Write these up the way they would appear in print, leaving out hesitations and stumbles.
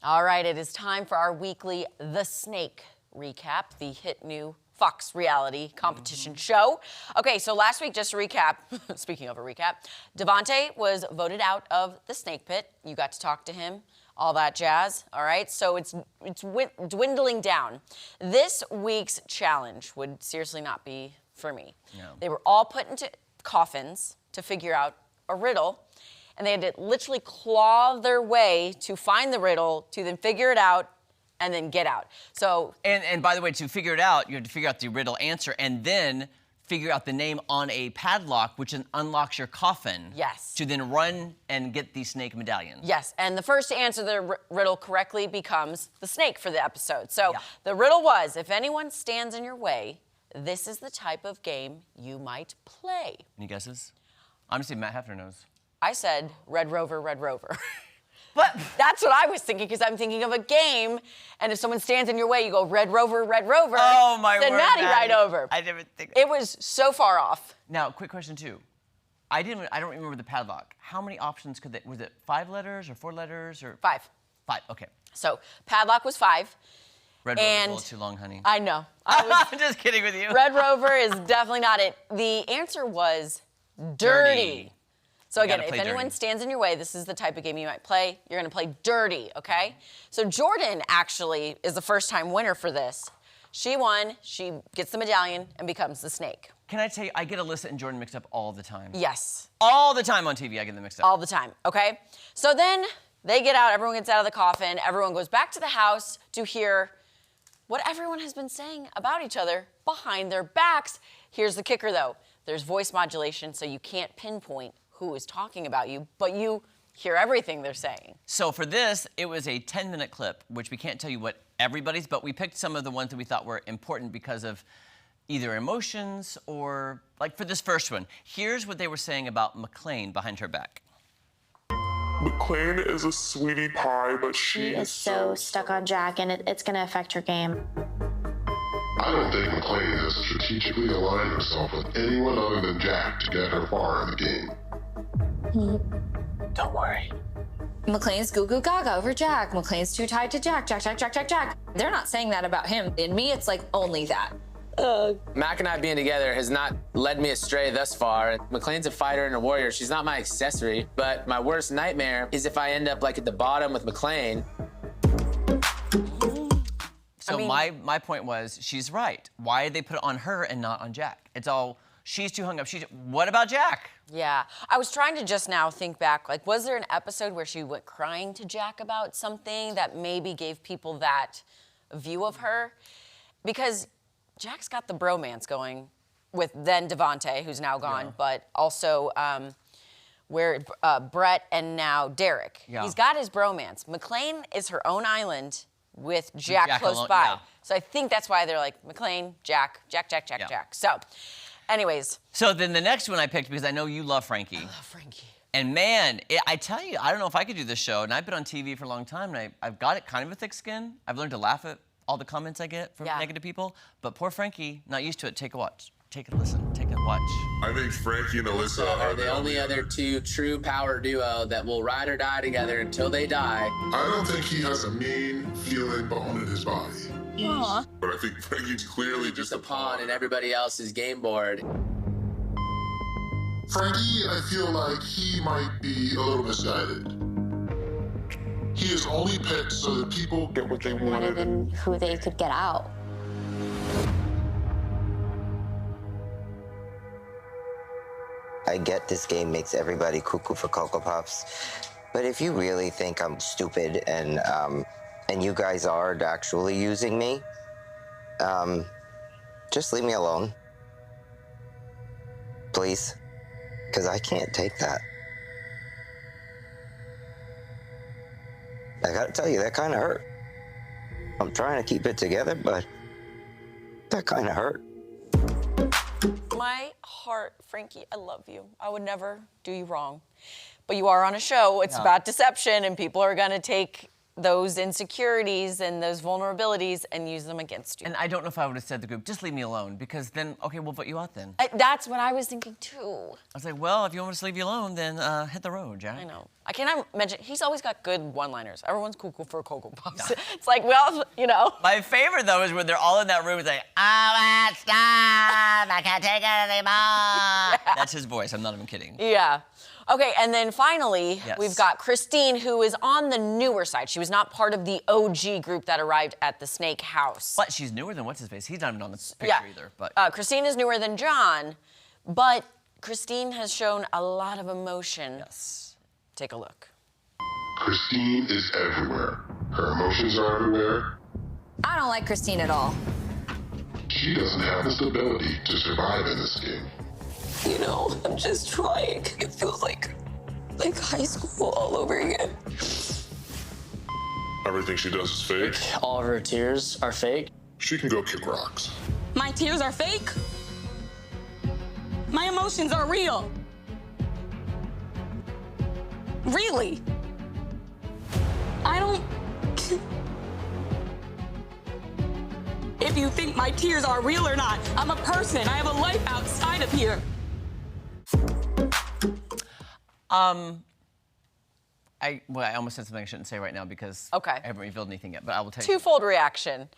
All right, it is time for our weekly The Snake recap, the hit new Fox reality competition show. Okay, so last week, just to recap, speaking of a recap, Devontae was voted out of the snake pit. You got to talk to him, all that jazz, all right? So it's dwindling down. This week's challenge would seriously not be for me. No. They were all put into coffins to figure out a riddle, and they had to literally claw their way to find the riddle, to then figure it out, and then get out. So, and by the way, to figure it out, you have to figure out the riddle answer and then figure out the name on a padlock, which then unlocks your coffin. Yes. To then run and get the snake medallion. yes, and the first to answer the riddle correctly becomes the snake for the episode. So Yeah. the riddle was, if anyone stands in your way, this is the type of game you might play. Any guesses? Honestly, Matt Hefner knows. I said, Red Rover, Red Rover. But That's what I was thinking, because I'm thinking of a game, and if someone stands in your way, you go, Red Rover, Red Rover. oh my Then word, Maddie right over. I never think. It was so far off. Now, quick question too. I don't remember the padlock. How many options could they? Was it 5 letters or 4 letters or 5. 5? Okay. So padlock was 5. Red Rover's a And little too long, honey. I know. I was, I'm just kidding with you. Red Rover is definitely not it. The answer was dirty. So again, gotta if play anyone dirty. stands in your way, this is the type of game you might play. You're gonna play dirty, okay? So Jordan actually is the first time winner for this. She won, she gets the medallion and becomes the snake. Can I tell you, I get Alyssa and Jordan mixed up all the time. Yes, All the time on TV, I get them mixed up. all the time, okay? So then they get out, everyone gets out of the coffin, everyone goes back to the house to hear what everyone has been saying about each other behind their backs. Here's the kicker though, there's voice modulation, so you can't pinpoint who is talking about you, but you hear everything they're saying. So for this, it was a 10-minute clip, which we can't tell you what everybody's, but we picked some of the ones that we thought were important because of either emotions or, like for this first one, here's what they were saying about McLean behind her back. McLean is a sweetie pie, but She is so stuck on Jack, and it's going to affect her game. I don't think McLean has strategically aligned herself with anyone other than Jack to get her far in the game. Don't worry. McLean's goo goo gaga over Jack. McLean's too tied to Jack. Jack. They're not saying that about him. In me, it's like only that. Mac and I being together has not led me astray thus far. McLean's a fighter and a warrior. She's not my accessory, but my worst nightmare is if I end up like at the bottom with McLean. So my point was, she's right. Why did they put it on her and not on Jack? It's all, she's too hung up. What about Jack? Yeah, I was trying to just now think back, like, was there an episode where she went crying to Jack about something that maybe gave people that view of her? Because Jack's got the bromance going with then Devontae, who's now gone, but also where Brett and now Derek. Yeah. He's got his bromance. McLean is her own island with Jack close alone, by. yeah. So I think that's why they're like, McLean, Jack. So, anyways. So then the next one I picked, because I know you love Frankie. I love Frankie. And man, I tell you, I don't know if I could do this show. And I've been on TV for a long time, and I've got it kind of a thick skin. I've learned to laugh at all the comments I get from negative people. But poor Frankie, not used to it. Take a watch. Take a listen. Take a watch. I think Frankie and Alyssa Are the only other two true power duo that will ride or die together until they die. I don't think he has a mean feeling bone in his body. But I think Frankie's clearly Just a pawn in everybody else's game board. Frankie, I feel like he might be a little misguided. He is only picked so that people get what they wanted. And who they could get out. I get this game makes everybody cuckoo for Cocoa Puffs, but if you really think I'm stupid and you guys are actually using me, just leave me alone, please, because I can't take that. I gotta tell you, that kind of hurt. I'm trying to keep it together, but that kind of hurt. My heart, Frankie, I love you. I would never do you wrong. But you are on a show. It's about deception, and people are going to take those insecurities and those vulnerabilities and use them against you. And I don't know if I would have said to the group, just leave me alone, because then, okay, we'll vote you out then. That's what I was thinking too. I was like, well, if you want us to leave you alone, then hit the road, Jack. I know. I cannot mention, he's always got good one-liners. Everyone's cuckoo for Cocoa Puffs. It's like, well, you know. My favorite, though, is when they're all in that room, it's like, oh, stop, I can't take it anymore. That's his voice, I'm not even kidding. Yeah. Okay, and then finally, Yes. we've got Christine, who is on the newer side. She was not part of the OG group that arrived at the Snake House. But she's newer than what's-his-face. He's not even on the picture either. But Christine is newer than John, but Christine has shown a lot of emotion. yes. Take a look. Christine is everywhere. Her emotions are everywhere. I don't like Christine at all. She doesn't have the stability to survive in this game. You know, I'm just trying. It feels like high school all over again. Everything she does is fake. All of her tears are fake. She can go kick rocks. My tears are fake. My emotions are real. Really. I don't... If you think my tears are real or not, I'm a person. I have a life outside of here. I almost said something I shouldn't say right now because Okay. I haven't revealed anything yet, but I will tell you. Twofold reaction.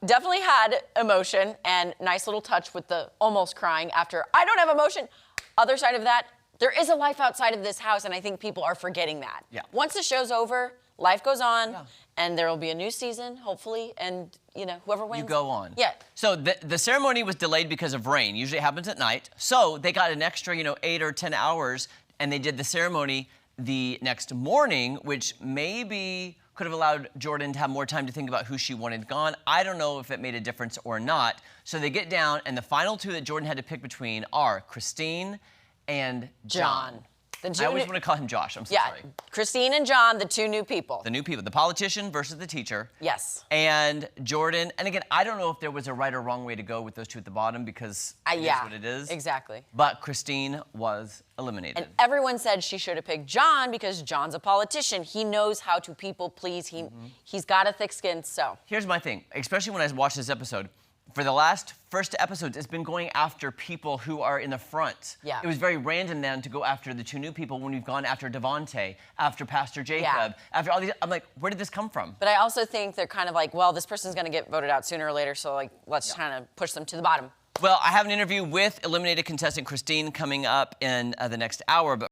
Definitely had emotion and nice little touch with the almost crying after I don't have emotion. Other side of that, there is a life outside of this house, and I think people are forgetting that. Yeah. Once the show's over, life goes on, Yeah. and there will be a new season, hopefully, and you know, whoever wins. You go on. Yeah. So the ceremony was delayed because of rain. Usually it happens at night. So they got an extra, 8 or 10 hours, and they did the ceremony the next morning, which maybe could have allowed Jordan to have more time to think about who she wanted gone. I don't know if it made a difference or not. So they get down, and the final two that Jordan had to pick between are Christine and John. The two I always new- want to call him Josh. I'm so Yeah, sorry. Christine and John, the two new people. The new people, the politician versus the teacher. Yes. And Jordan, and again, I don't know if there was a right or wrong way to go with those two at the bottom because it is Yeah, what it is. exactly. But Christine was eliminated. And everyone said she should have picked John because John's a politician. He knows how to people please. He's got a thick skin, so. Here's my thing, especially when I watched this episode. For the first episodes, it's been going after people who are in the front. Yeah. It was very random then to go after the two new people when we've gone after Devontae, after Pastor Jacob, Yeah. after all these. I'm like, where did this come from? But I also think they're kind of like, well, this person's going to get voted out sooner or later, so like, let's kind of push them to the bottom. Well, I have an interview with eliminated contestant Christine coming up in the next hour, but